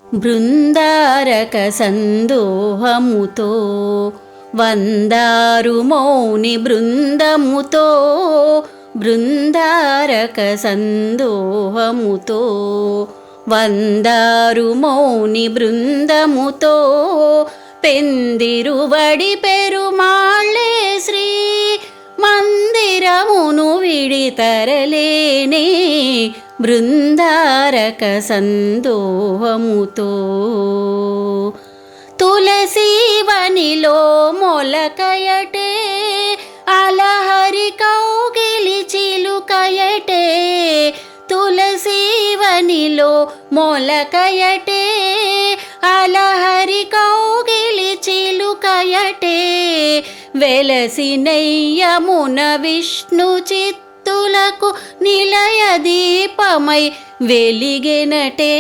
బృందారక సందోహముతో వందారు మౌని బృందముతో బృందారక సందోహముతో వందారు మౌని బృందముతో పెందిరువడి పెరుమాళ్ళే శ్రీ మందిరమును విడితరలేనే బృందారక సందోహముతో తులసీవనిలో మొలకయటే అలహరి కౌగిలి చిలుకయటే తులసీవనిలో మొలకయటే అలహరి కౌగిలి చిలుకయటే వెలసినయ్యమున విష్ణు చిత్తులకు నిలయ దీపమై వెలిగెనటే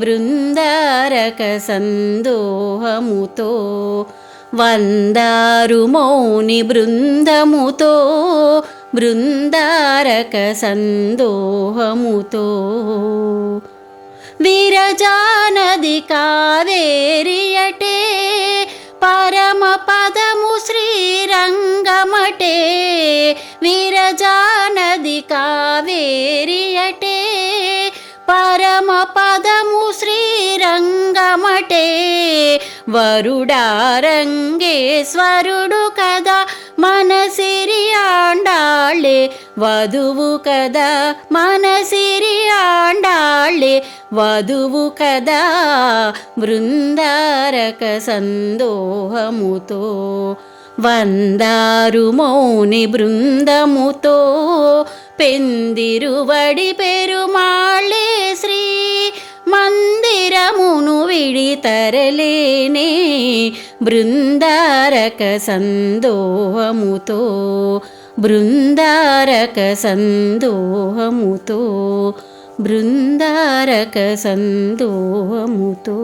బృందారక సందోహముతో వందారు మౌని బృందముతో బృందారక సందోహముతో విరజానది కావేరియటే పరమ పదము శ్రీరంగమటే విరజానది కావేరియటే పరమ పదము శ్రీరంగమటే వరుడారంగేశ్వరుడు కదా మనసిరి ఆండాళ్ళే వధువు కదా మనసిరి ఆండాళ్ళే వధువు కదా బృందారక సందోహముతో వందారు మౌని బృందముతో పెందిరువడి పెరుమాళ్ళే శ్రీ మందిరమును విడితరలేనే బృందారక సందోహముతో బృందారక సందోహముతో బృందారక సందోహముతో